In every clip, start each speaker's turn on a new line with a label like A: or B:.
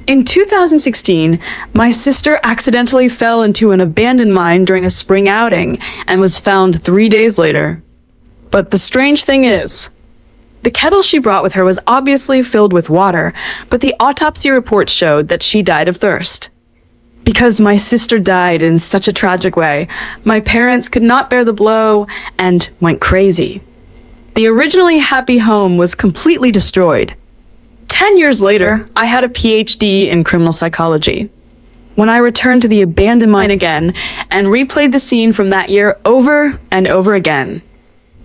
A: In 2016, my sister accidentally fell into an abandoned mine during a spring outing and was found 3 days later. But the strange thing is, the kettle she brought with her was obviously filled with water, but the autopsy report showed that she died of thirst. Because my sister died in such a tragic way, my parents could not bear the blow and went crazy. The originally happy home was completely destroyed. 10 years later, I had a PhD in criminal psychology. When I returned to the abandoned mine again and replayed the scene from that year over and over again.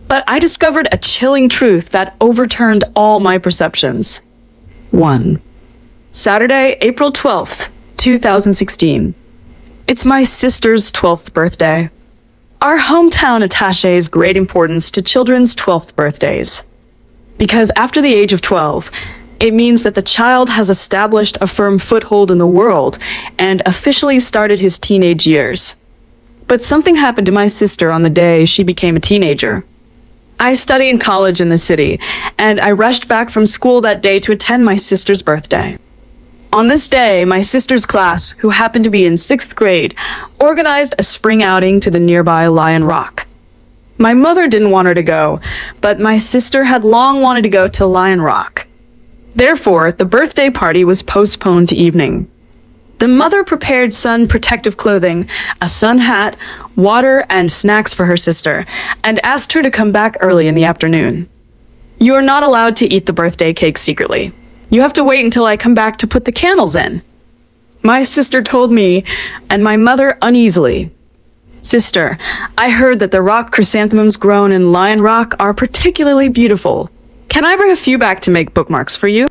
A: But I discovered a chilling truth that overturned all my perceptions. 1. Saturday, April 12th, 2016. It's my sister's 12th birthday. Our hometown attaches great importance to children's 12th birthdays. Because after the age of 12, it means that the child has established a firm foothold in the world and officially started his teenage years. But something happened to my sister on the day she became a teenager. I study in college in the city, and I rushed back from school that day to attend my sister's birthday. On this day, my sister's class, who happened to be in 6th grade, organized a spring outing to the nearby Lion Rock. My mother didn't want her to go, but my sister had long wanted to go to Lion Rock. Therefore, the birthday party was postponed to evening. The mother prepared sun protective clothing, a sun hat, water, and snacks for her sister, and asked her to come back early in the afternoon. You are not allowed to eat the birthday cake secretly. You have to wait until I come back to put the candles in. My sister told me, and my mother uneasily. Sister, I heard that the rock chrysanthemums grown in Lion Rock are particularly beautiful. Can I bring a few back to make bookmarks for you?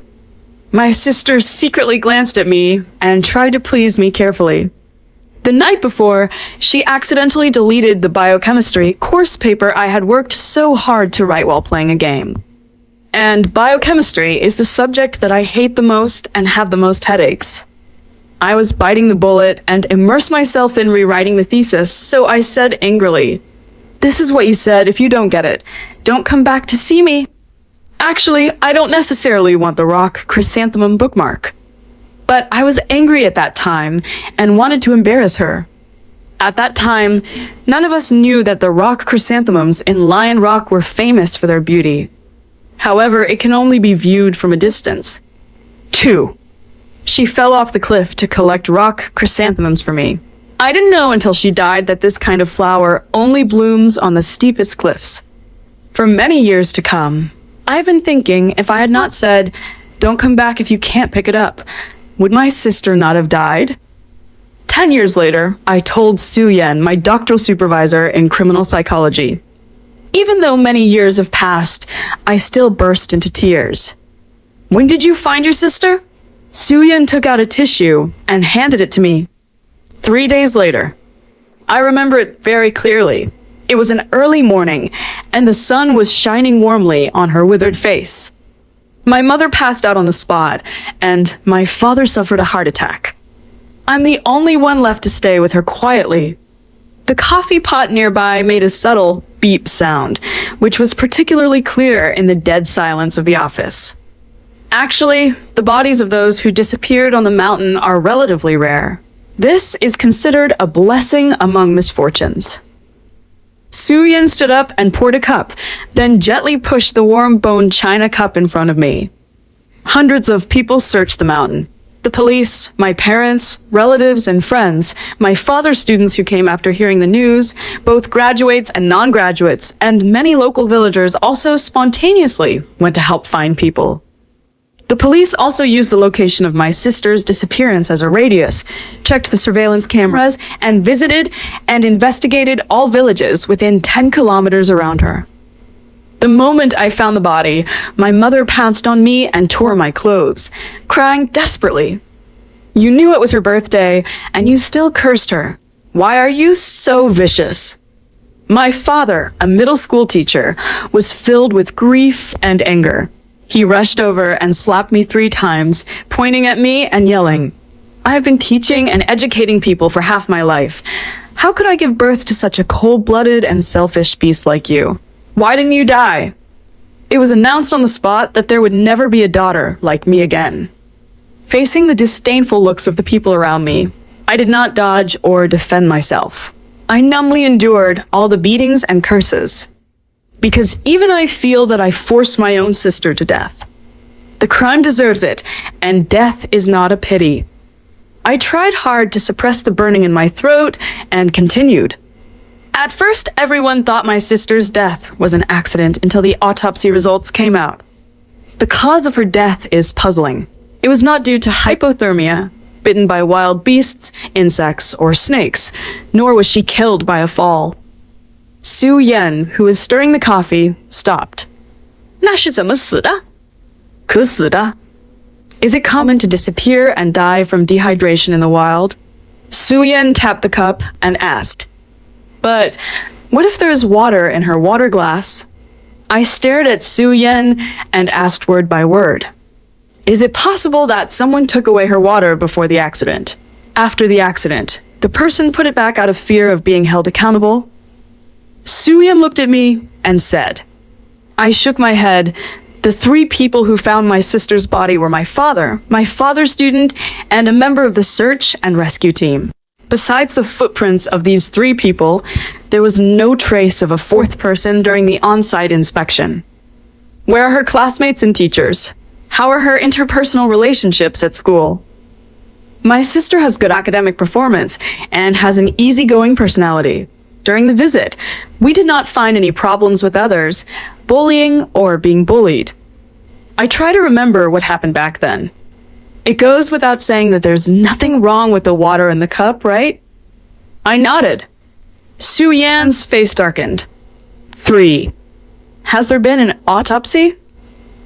A: My sister secretly glanced at me and tried to please me carefully. The night before, she accidentally deleted the biochemistry course paper I had worked so hard to write while playing a game. And biochemistry is the subject that I hate the most and have the most headaches. I was biting the bullet and immersed myself in rewriting the thesis, so I said angrily, "This is what you said if you don't get it. Don't come back to see me." Actually, I don't necessarily want the rock chrysanthemum bookmark. But I was angry at that time and wanted to embarrass her. At that time, none of us knew that the rock chrysanthemums in Lion Rock were famous for their beauty. However, it can only be viewed from a distance. 2. She fell off the cliff to collect rock chrysanthemums for me. I didn't know until she died that this kind of flower only blooms on the steepest cliffs. For many years to come, I've been thinking if I had not said, "Don't come back if you can't pick it up," would my sister not have died? 10 years later, I told Su Yen, my doctoral supervisor in criminal psychology. Even though many years have passed, I still burst into tears. "When did you find your sister?" Su Yen took out a tissue and handed it to me. 3 days later. I remember it very clearly. It was an early morning, and the sun was shining warmly on her withered face. My mother passed out on the spot, and my father suffered a heart attack. I'm the only one left to stay with her quietly. The coffee pot nearby made a subtle beep sound, which was particularly clear in the dead silence of the office. Actually, the bodies of those who disappeared on the mountain are relatively rare. This is considered a blessing among misfortunes. Su Yen stood up and poured a cup, then gently pushed the warm-boned china cup in front of me. Hundreds of people searched the mountain. The police, my parents, relatives, and friends, my father's students who came after hearing the news, both graduates and non-graduates, and many local villagers also spontaneously went to help find people. The police also used the location of my sister's disappearance as a radius, checked the surveillance cameras, and visited and investigated all villages within 10 kilometers around her. The moment I found the body, my mother pounced on me and tore my clothes, crying desperately. "You knew it was her birthday, and you still cursed her. Why are you so vicious?" My father, a middle school teacher, was filled with grief and anger. He rushed over and slapped me 3 times, pointing at me and yelling, "I have been teaching and educating people for half my life. How could I give birth to such a cold-blooded and selfish beast like you? Why didn't you die?" It was announced on the spot that there would never be a daughter like me again. facing the disdainful looks of the people around me. I did not dodge or defend myself. I numbly endured all the beatings and curses. Because even I feel that I forced my own sister to death. The crime deserves it, and death is not a pity. I tried hard to suppress the burning in my throat and continued. At first, everyone thought my sister's death was an accident until the autopsy results came out. The cause of her death is puzzling. It was not due to hypothermia, bitten by wild beasts, insects, or snakes, nor was she killed by a fall. Su Yan, who was stirring the coffee, stopped. 那是怎么死的？可死的? Is it common to disappear and die from dehydration in the wild? Su Yan tapped the cup and asked, But what if there's water in her water glass? I stared at Su Yan and asked word by word. Is it possible that someone took away her water before the accident? After the accident, the person put it back out of fear of being held accountable? Su Yan looked at me and said. I shook my head. The three people who found my sister's body were my father's student, and a member of the search and rescue team. Besides the footprints of these three people, there was no trace of a fourth person during the on-site inspection. Where are her classmates and teachers? How are her interpersonal relationships at school? My sister has good academic performance and has an easygoing personality. During the visit, we did not find any problems with others, bullying or being bullied. I try to remember what happened back then. It goes without saying that there's nothing wrong with the water in the cup, right? I nodded. Su Yan's face darkened. 3. Has there been an autopsy?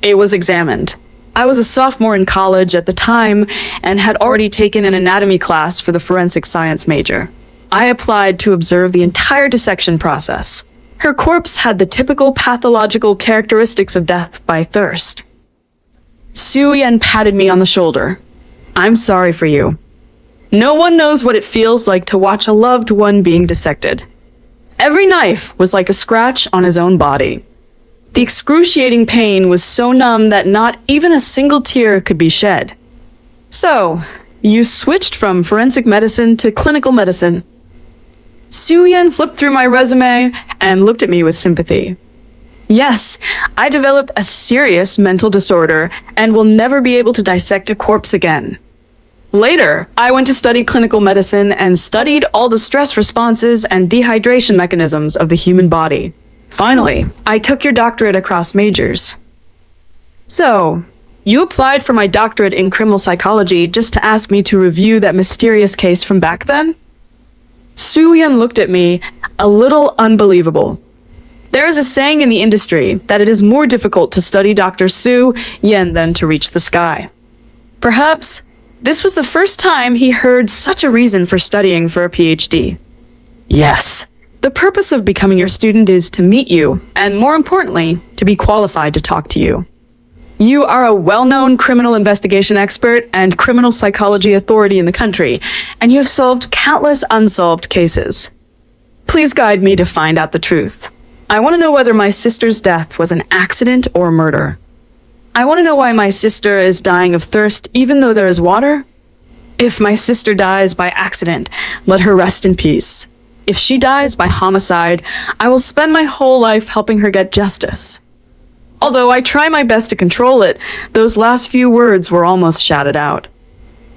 A: It was examined. I was a sophomore in college at the time and had already taken an anatomy class for the forensic science major. I applied to observe the entire dissection process. Her corpse had the typical pathological characteristics of death by thirst. Su Yan patted me on the shoulder. I'm sorry for you. No one knows what it feels like to watch a loved one being dissected. Every knife was like a scratch on his own body. The excruciating pain was so numb that not even a single tear could be shed. So, you switched from forensic medicine to clinical medicine. Su Yan flipped through my resume and looked at me with sympathy. Yes, I developed a serious mental disorder and will never be able to dissect a corpse again. Later, I went to study clinical medicine and studied all the stress responses and dehydration mechanisms of the human body. Finally, I took your doctorate across majors. So, you applied for my doctorate in criminal psychology just to ask me to review that mysterious case from back then? Su Yan looked at me, a little unbelievable. There is a saying in the industry that it is more difficult to study Dr. Su Yan than to reach the sky. Perhaps this was the first time he heard such a reason for studying for a PhD. Yes, the purpose of becoming your student is to meet you, and more importantly, to be qualified to talk to you. You are a well-known criminal investigation expert and criminal psychology authority in the country, and you have solved countless unsolved cases. Please guide me to find out the truth. I want to know whether my sister's death was an accident or murder. I want to know why my sister is dying of thirst even though there is water. If my sister dies by accident, let her rest in peace. If she dies by homicide, I will spend my whole life helping her get justice. Although I try my best to control it, those last few words were almost shouted out.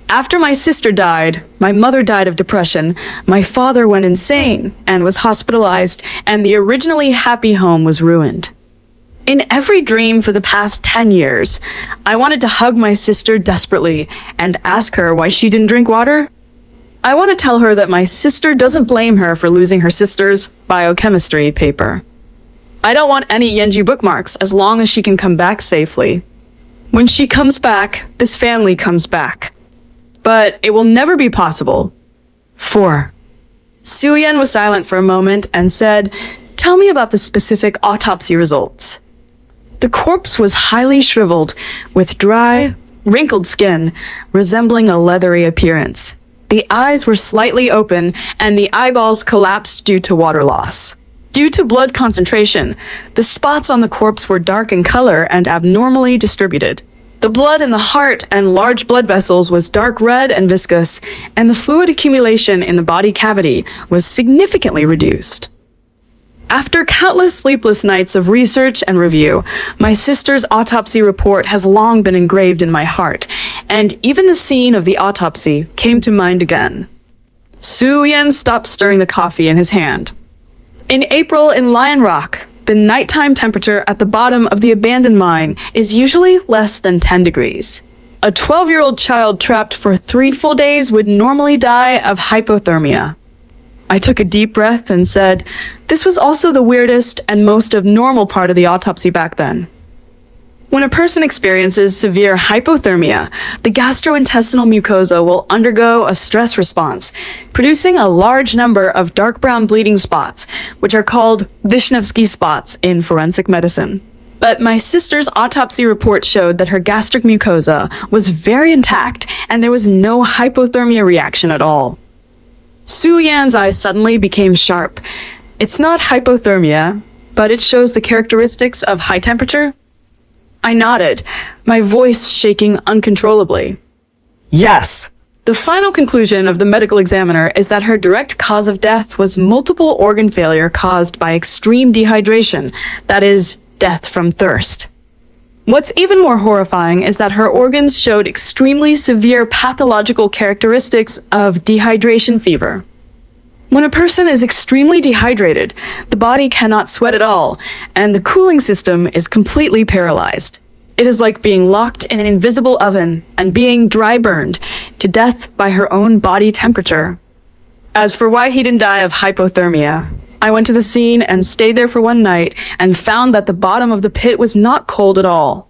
A: After my sister died, my mother died of depression, my father went insane and was hospitalized, and the originally happy home was ruined. In every dream for the past 10 years, I wanted to hug my sister desperately and ask her why she didn't drink water. I want to tell her that my sister doesn't blame her for losing her sister's biochemistry paper. I don't want any Yenji bookmarks as long as she can come back safely. When she comes back, this family comes back. But it will never be possible. 4. Su Yan was silent for a moment and said, "Tell me about the specific autopsy results." The corpse was highly shriveled, with dry, wrinkled skin, resembling a leathery appearance. The eyes were slightly open, and the eyeballs collapsed due to water loss. Due to blood concentration, the spots on the corpse were dark in color and abnormally distributed. The blood in the heart and large blood vessels was dark red and viscous, and the fluid accumulation in the body cavity was significantly reduced. After countless sleepless nights of research and review, my sister's autopsy report has long been engraved in my heart, and even the scene of the autopsy came to mind again. Su-Yen stopped stirring the coffee in his hand. In April in Lion Rock, the nighttime temperature at the bottom of the abandoned mine is usually less than 10 degrees. A 12-year-old child trapped for 3 full days would normally die of hypothermia. I took a deep breath and said, this was also the weirdest and most abnormal part of the autopsy back then. When a person experiences severe hypothermia, the gastrointestinal mucosa will undergo a stress response, producing a large number of dark brown bleeding spots, which are called Vishnevsky spots in forensic medicine. But my sister's autopsy report showed that her gastric mucosa was very intact and there was no hypothermia reaction at all. Su-Yan's eyes suddenly became sharp. It's not hypothermia, but it shows the characteristics of high temperature. I nodded, my voice shaking uncontrollably. Yes. The final conclusion of the medical examiner is that her direct cause of death was multiple organ failure caused by extreme dehydration, that is, death from thirst. What's even more horrifying is that her organs showed extremely severe pathological characteristics of dehydration fever. When a person is extremely dehydrated, the body cannot sweat at all, and the cooling system is completely paralyzed. It is like being locked in an invisible oven and being dry burned to death by her own body temperature. As for why he didn't die of hypothermia, I went to the scene and stayed there for one night and found that the bottom of the pit was not cold at all.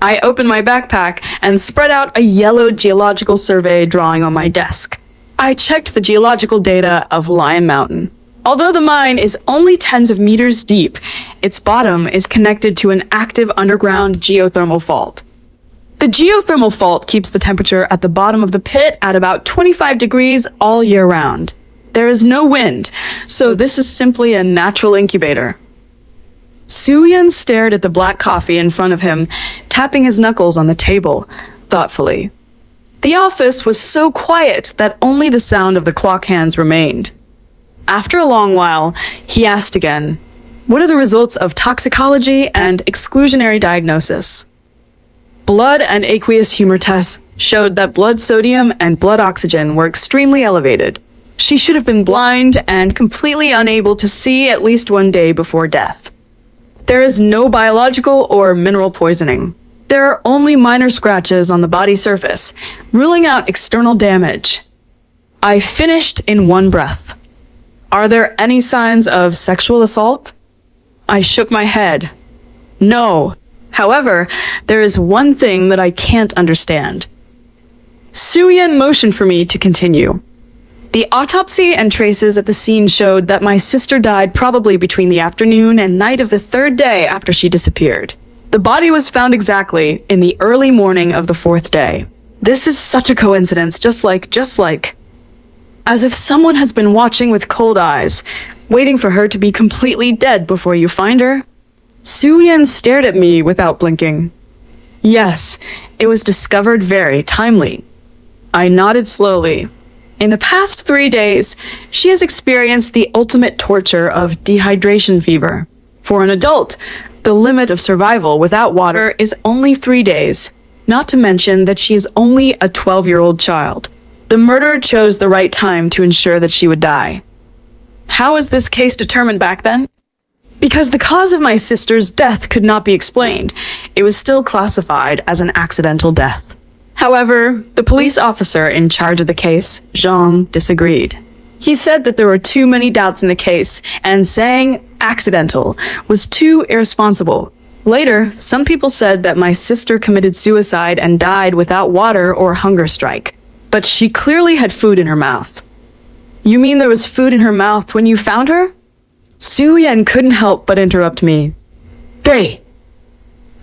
A: I opened my backpack and spread out a yellow geological survey drawing on my desk. I checked the geological data of Lion Mountain. Although the mine is only tens of meters deep, its bottom is connected to an active underground geothermal fault. The geothermal fault keeps the temperature at the bottom of the pit at about 25 degrees all year round. There is no wind, so this is simply a natural incubator. Su-Yen stared at the black coffee in front of him, tapping his knuckles on the table, thoughtfully. The office was so quiet that only the sound of the clock hands remained. After a long while, he asked again, "What are the results of toxicology and exclusionary diagnosis?" Blood and aqueous humor tests showed that blood sodium and blood oxygen were extremely elevated. She should have been blind and completely unable to see at least one day before death. There is no biological or mineral poisoning. There are only minor scratches on the body surface, ruling out external damage. I finished in one breath. Are there any signs of sexual assault? I shook my head. No. However, there is one thing that I can't understand. Su-Yen motioned for me to continue. The autopsy and traces at the scene showed that my sister died probably between the afternoon and night of the 3rd day after she disappeared. The body was found exactly in the early morning of the 4th day. This is such a coincidence, just like. As if someone has been watching with cold eyes, waiting for her to be completely dead before you find her. Su-Yen stared at me without blinking. Yes, it was discovered very timely. I nodded slowly. In the past 3 days, she has experienced the ultimate torture of dehydration fever. For an adult, the limit of survival without water is only 3 days, not to mention that she is only a 12-year-old child. The murderer chose the right time to ensure that she would die. How was this case determined back then? Because the cause of my sister's death could not be explained, it was still classified as an accidental death. However, the police officer in charge of the case, Jean, disagreed. He said that there were too many doubts in the case, and saying accidental was too irresponsible. Later, some people said that my sister committed suicide and died without water or hunger strike. But she clearly had food in her mouth. You mean there was food in her mouth when you found her? Su-Yen couldn't help but interrupt me. Hey!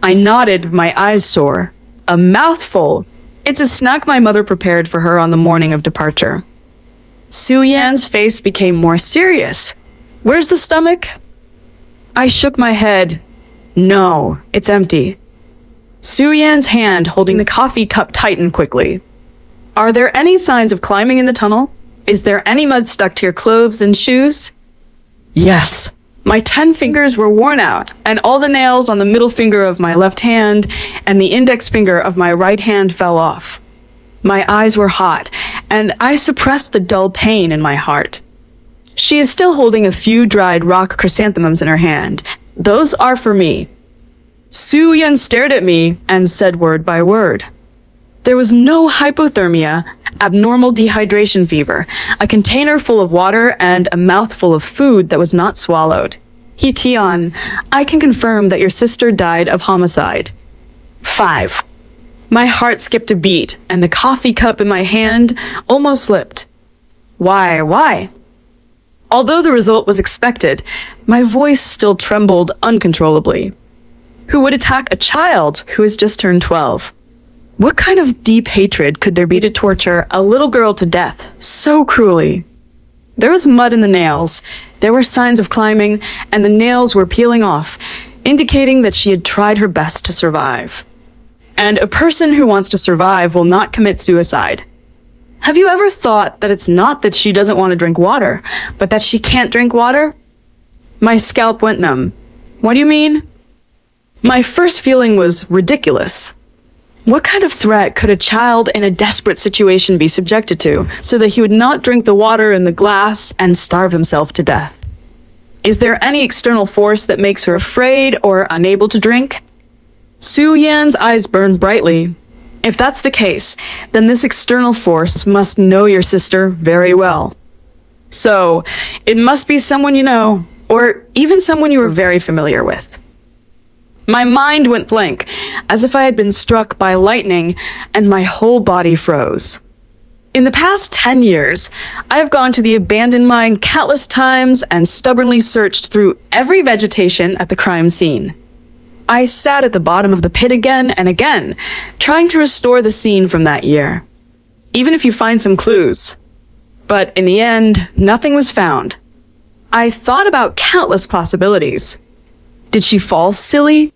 A: I nodded, my eyes sore. A mouthful. It's a snack my mother prepared for her on the morning of departure. Su-Yan's face became more serious. Where's the stomach? I shook my head. No, it's empty. Su Yan's hand holding the coffee cup tightened quickly. Are there any signs of climbing in the tunnel? Is there any mud stuck to your clothes and shoes? Yes. My 10 fingers were worn out, and all the nails on the middle finger of my left hand and the index finger of my right hand fell off. My eyes were hot, and I suppressed the dull pain in my heart. She is still holding a few dried rock chrysanthemums in her hand. Those are for me. Su Yan stared at me and said word by word. There was no hypothermia, abnormal dehydration fever, a container full of water, and a mouthful of food that was not swallowed. He Tian, I can confirm that your sister died of homicide. 5. My heart skipped a beat, and the coffee cup in my hand almost slipped. Why? Although the result was expected, my voice still trembled uncontrollably. Who would attack a child who has just turned 12? What kind of deep hatred could there be to torture a little girl to death so cruelly? There was mud in the nails, there were signs of climbing, and the nails were peeling off, indicating that she had tried her best to survive. And a person who wants to survive will not commit suicide. Have you ever thought that it's not that she doesn't want to drink water, but that she can't drink water? My scalp went numb. What do you mean? My first feeling was ridiculous. What kind of threat could a child in a desperate situation be subjected to so that he would not drink the water in the glass and starve himself to death? Is there any external force that makes her afraid or unable to drink? Su Yan's eyes burned brightly. If that's the case, then this external force must know your sister very well. So, it must be someone you know, or even someone you are very familiar with. My mind went blank, as if I had been struck by lightning, and my whole body froze. In the past 10 years, I have gone to the abandoned mine countless times and stubbornly searched through every vegetation at the crime scene. I sat at the bottom of the pit again and again, trying to restore the scene from that year, even if you find some clues. But in the end, nothing was found. I thought about countless possibilities. Did she fall silly?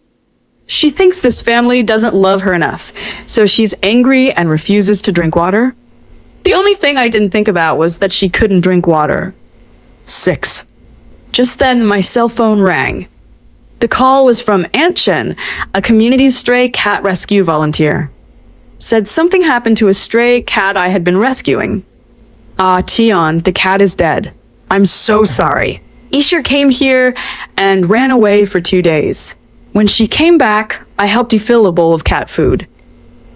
A: She thinks this family doesn't love her enough, so she's angry and refuses to drink water. The only thing I didn't think about was that she couldn't drink water. 6. Just then, my cell phone rang. The call was from Aunt Chen, a community stray cat rescue volunteer. Said something happened to a stray cat I had been rescuing. Tian, the cat is dead. I'm so sorry. Isher came here and ran away for 2 days. When she came back, I helped fill a bowl of cat food.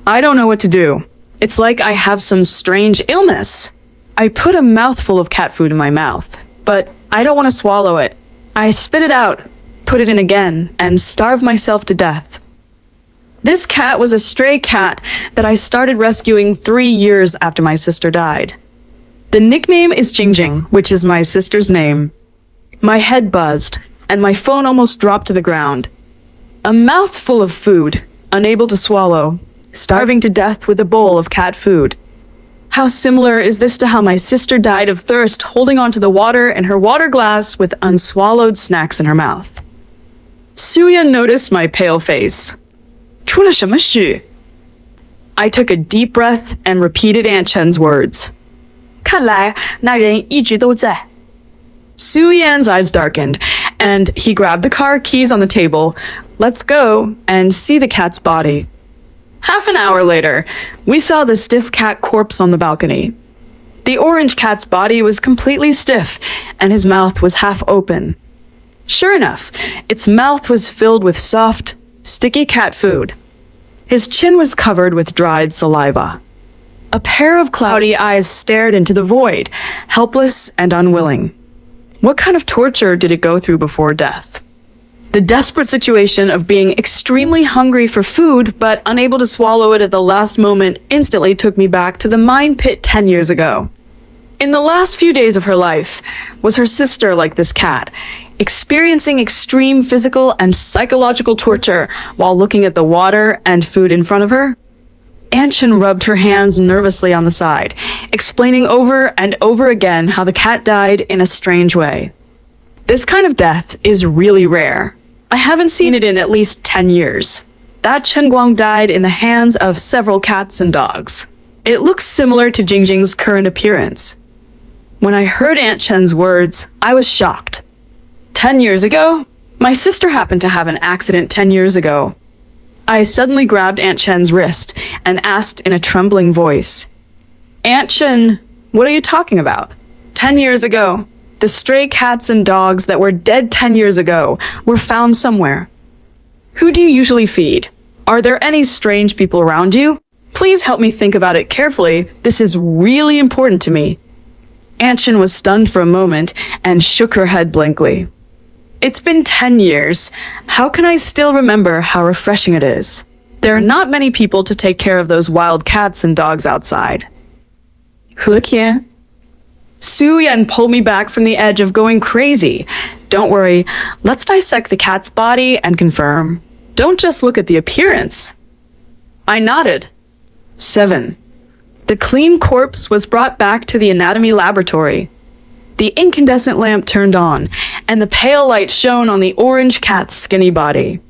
A: I don't know what to do. It's like I have some strange illness. I put a mouthful of cat food in my mouth, but I don't want to swallow it. I spit it out, put it in again, and starve myself to death. This cat was a stray cat that I started rescuing 3 years after my sister died. The nickname is Jingjing, which is my sister's name. My head buzzed, and my phone almost dropped to the ground. A mouthful of food, unable to swallow, starving to death with a bowl of cat food. How similar is this to how my sister died of thirst holding onto the water in her water glass with unswallowed snacks in her mouth? Suya noticed my pale face. 出了什么事? I took a deep breath and repeated Aunt Chen's words. 看来那人一直都在. Su Yan's eyes darkened, and he grabbed the car keys on the table. Let's go and see the cat's body. Half an hour later, we saw the stiff cat corpse on the balcony. The orange cat's body was completely stiff, and his mouth was half open. Sure enough, its mouth was filled with soft, sticky cat food. His chin was covered with dried saliva. A pair of cloudy eyes stared into the void, helpless and unwilling. What kind of torture did it go through before death? The desperate situation of being extremely hungry for food but unable to swallow it at the last moment instantly took me back to the mine pit 10 years ago. In the last few days of her life, was her sister like this cat, experiencing extreme physical and psychological torture while looking at the water and food in front of her? Aunt Chen rubbed her hands nervously on the side, explaining over and over again how the cat died in a strange way. This kind of death is really rare. I haven't seen it in at least 10 years. that Chen Guang died in the hands of several cats and dogs. It looks similar to Jingjing's current appearance. When I heard Aunt Chen's words, I was shocked. 10 years ago? My sister happened to have an accident 10 years ago. I suddenly grabbed Aunt Chen's wrist and asked in a trembling voice, Aunt Chen, what are you talking about? 10 years ago, the stray cats and dogs that were dead 10 years ago were found somewhere. Who do you usually feed? Are there any strange people around you? Please help me think about it carefully. This is really important to me. Aunt Chen was stunned for a moment and shook her head blankly. It's been 10 years. How can I still remember how refreshing it is? There are not many people to take care of those wild cats and dogs outside. He Tian. Su Yan pulled me back from the edge of going crazy. Don't worry, let's dissect the cat's body and confirm. Don't just look at the appearance. I nodded. 7. The clean corpse was brought back to the anatomy laboratory. The incandescent lamp turned on, and the pale light shone on the orange cat's skinny body.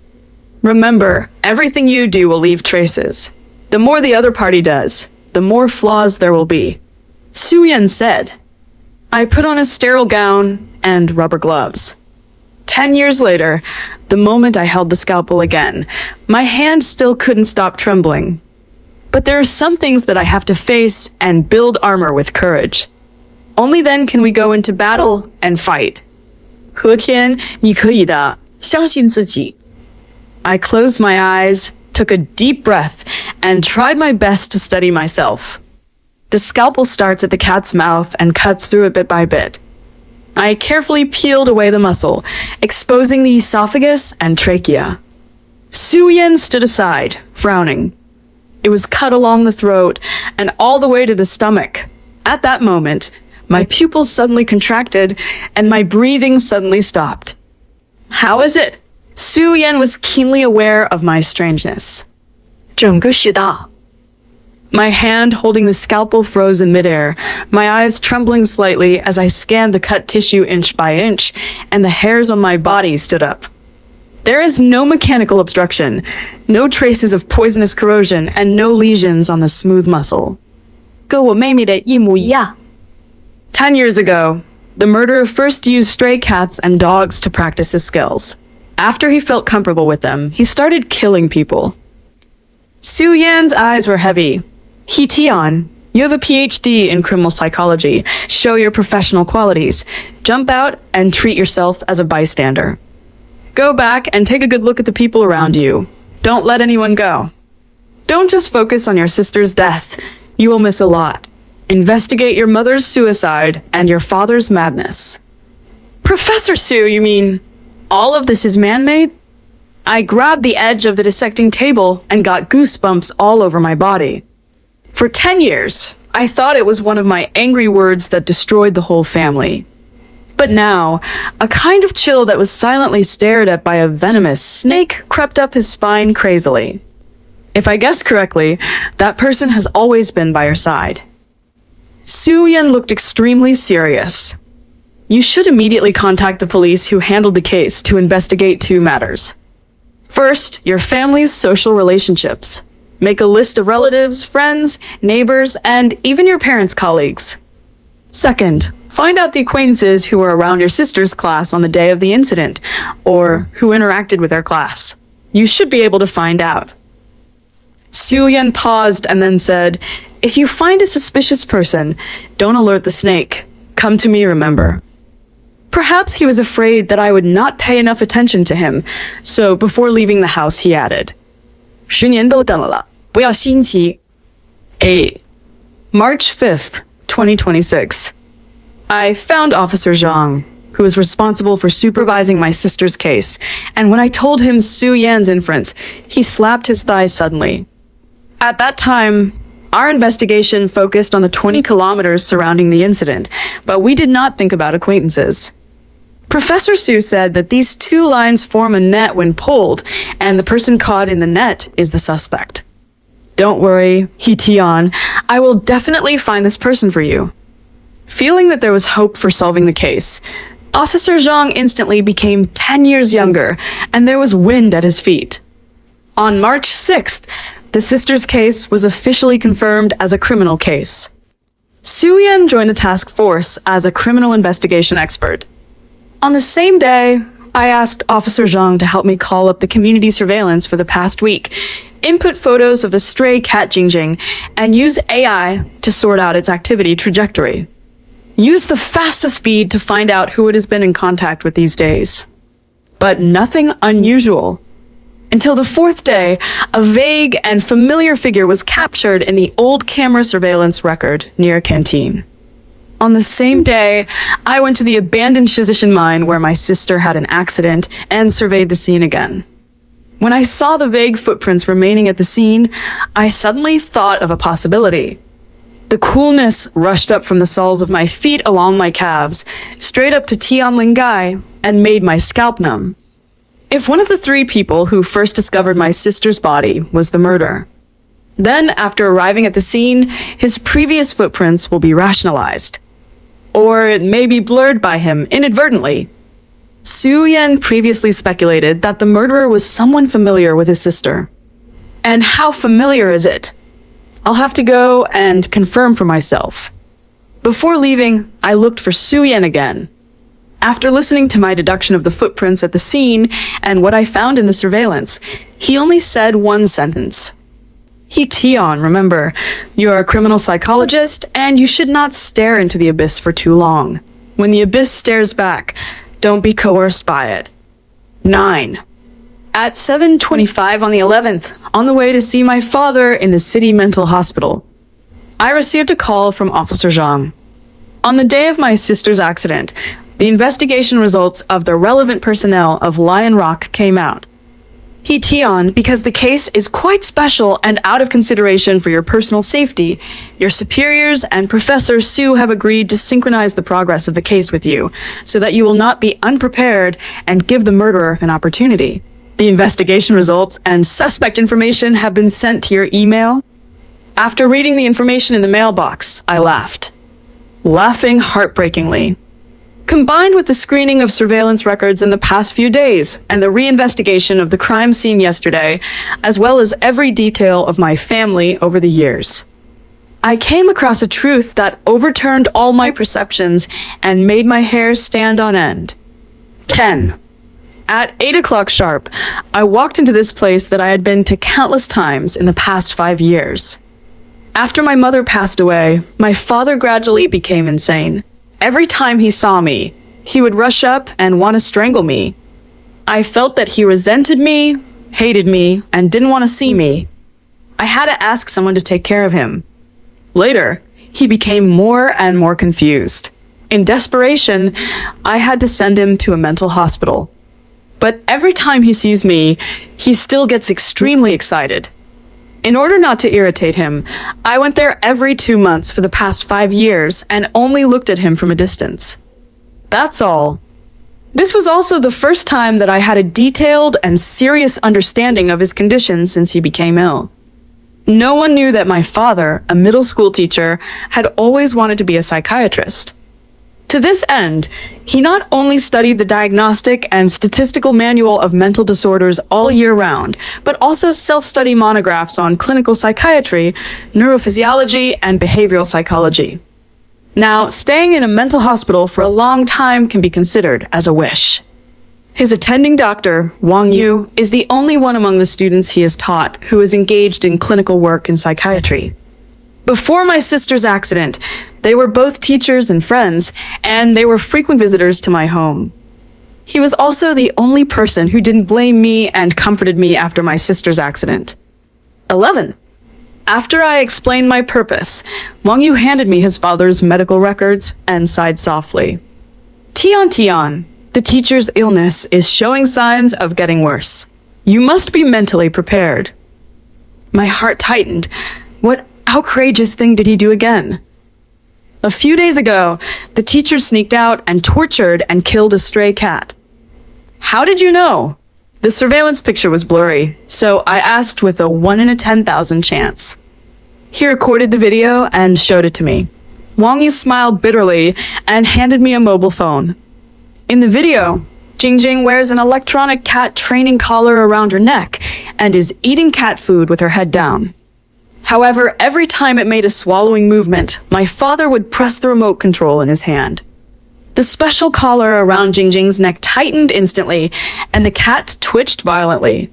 A: Remember, everything you do will leave traces. The more the other party does, the more flaws there will be. Su Yan said. I put on a sterile gown and rubber gloves. 10 years later, the moment I held the scalpel again, my hand still couldn't stop trembling. But there are some things that I have to face and build armor with courage. Only then can we go into battle and fight. 和田，你可以的，相信自己. I closed my eyes, took a deep breath, and tried my best to steady myself. The scalpel starts at the cat's mouth and cuts through it bit by bit. I carefully peeled away the muscle, exposing the esophagus and trachea. Su Yan stood aside, frowning. It was cut along the throat and all the way to the stomach. At that moment, my pupils suddenly contracted and my breathing suddenly stopped. How is it? Su Yan was keenly aware of my strangeness. 整个是大. My hand holding the scalpel froze in midair, my eyes trembling slightly as I scanned the cut tissue inch by inch, and the hairs on my body stood up. There is no mechanical obstruction, no traces of poisonous corrosion, and no lesions on the smooth muscle. 跟我妹妹的一模一样. 10 years ago, the murderer first used stray cats and dogs to practice his skills. After he felt comfortable with them, he started killing people. Su Yan's eyes were heavy. He Tian, you have a PhD in criminal psychology. Show your professional qualities. Jump out and treat yourself as a bystander. Go back and take a good look at the people around you. Don't let anyone go. Don't just focus on your sister's death. You will miss a lot. Investigate your mother's suicide and your father's madness. Professor Su, you mean all of this is man-made? I grabbed the edge of the dissecting table and got goosebumps all over my body. For 10 years, I thought it was one of my angry words that destroyed the whole family. But now, a kind of chill that was silently stared at by a venomous snake crept up his spine crazily. If I guessed correctly, that person has always been by your side. Su Yan looked extremely serious. You should immediately contact the police who handled the case to investigate 2 matters. First, your family's social relationships. Make a list of relatives, friends, neighbors, and even your parents' colleagues. Second, find out the acquaintances who were around your sister's class on the day of the incident, or who interacted with their class. You should be able to find out. Su Yan paused and then said, if you find a suspicious person, don't alert the snake. Come to me, remember. Perhaps he was afraid that I would not pay enough attention to him, so before leaving the house he added, 10年都等了，不要心急. 8. March 5th, 2026. I found Officer Zhang, who was responsible for supervising my sister's case, and when I told him Su Yan's inference, he slapped his thigh suddenly. At that time, our investigation focused on the 20 kilometers surrounding the incident, but we did not think about acquaintances. Professor Su said that these 2 lines form a net when pulled, and the person caught in the net is the suspect. Don't worry, He Tian, I will definitely find this person for you. Feeling that there was hope for solving the case, Officer Zhang instantly became 10 years younger, and there was wind at his feet. On March 6th, the sisters' case was officially confirmed as a criminal case. Su-Yen joined the task force as a criminal investigation expert. On the same day, I asked Officer Zhang to help me call up the community surveillance for the past week, input photos of the stray cat Jingjing, and use AI to sort out its activity trajectory. Use the fastest feed to find out who it has been in contact with these days. But nothing unusual. Until the fourth day, a vague and familiar figure was captured in the old camera surveillance record near a canteen. On the same day, I went to the abandoned Shizishin mine where my sister had an accident and surveyed the scene again. When I saw the vague footprints remaining at the scene, I suddenly thought of a possibility. The coolness rushed up from the soles of my feet along my calves, straight up to Tianlinggai, and made my scalp numb. If one of the three people who first discovered my sister's body was the murderer, then after arriving at the scene, his previous footprints will be rationalized. Or it may be blurred by him inadvertently. Su-Yen previously speculated that the murderer was someone familiar with his sister. And how familiar is it? I'll have to go and confirm for myself. Before leaving, I looked for Su-Yen again. After listening to my deduction of the footprints at the scene and what I found in the surveillance, he only said one sentence. Tion, remember, you're a criminal psychologist and you should not stare into the abyss for too long. When the abyss stares back, don't be coerced by it. 9. At 7:25 on the 11th, on the way to see my father in the city mental hospital, I received a call from Officer Zhang. On the day of my sister's accident, the investigation results of the relevant personnel of Lion Rock came out. Tion, because the case is quite special and out of consideration for your personal safety, your superiors and Professor Su have agreed to synchronize the progress of the case with you, so that you will not be unprepared and give the murderer an opportunity. The investigation results and suspect information have been sent to your email. After reading the information in the mailbox, I laughed. Laughing heartbreakingly. Combined with the screening of surveillance records in the past few days and the reinvestigation of the crime scene yesterday, as well as every detail of my family over the years, I came across a truth that overturned all my perceptions and made my hair stand on end. 10. At 8 o'clock sharp, I walked into this place that I had been to countless times in the past 5 years. After my mother passed away, my father gradually became insane. Every time he saw me, he would rush up and want to strangle me. I felt that he resented me, hated me, and didn't want to see me. I had to ask someone to take care of him. Later, he became more and more confused. In desperation, I had to send him to a mental hospital. But every time he sees me, he still gets extremely excited. In order not to irritate him, I went there every 2 months for the past 5 years and only looked at him from a distance. That's all. This was also the first time that I had a detailed and serious understanding of his condition since he became ill. No one knew that my father, a middle school teacher, had always wanted to be a psychiatrist. To this end, he not only studied the diagnostic and statistical manual of mental disorders all year round, but also self-study monographs on clinical psychiatry, neurophysiology, and behavioral psychology. Now, staying in a mental hospital for a long time can be considered as a wish. His attending doctor, Wang Yu, is the only one among the students he has taught who is engaged in clinical work in psychiatry. Before my sister's accident, they were both teachers and friends, and they were frequent visitors to my home. He was also the only person who didn't blame me and comforted me after my sister's accident. 11. After I explained my purpose, Wang Yu handed me his father's medical records and sighed softly. Tian, the teacher's illness is showing signs of getting worse. You must be mentally prepared. My heart tightened. What outrageous thing did he do again? A few days ago, the teacher sneaked out and tortured and killed a stray cat. How did you know? The surveillance picture was blurry, so I asked with a 1 in 10,000 chance. He recorded the video and showed it to me. Wang Yu smiled bitterly and handed me a mobile phone. In the video, Jingjing wears an electronic cat training collar around her neck and is eating cat food with her head down. However, every time it made a swallowing movement, my father would press the remote control in his hand. The special collar around Jingjing's neck tightened instantly, and the cat twitched violently.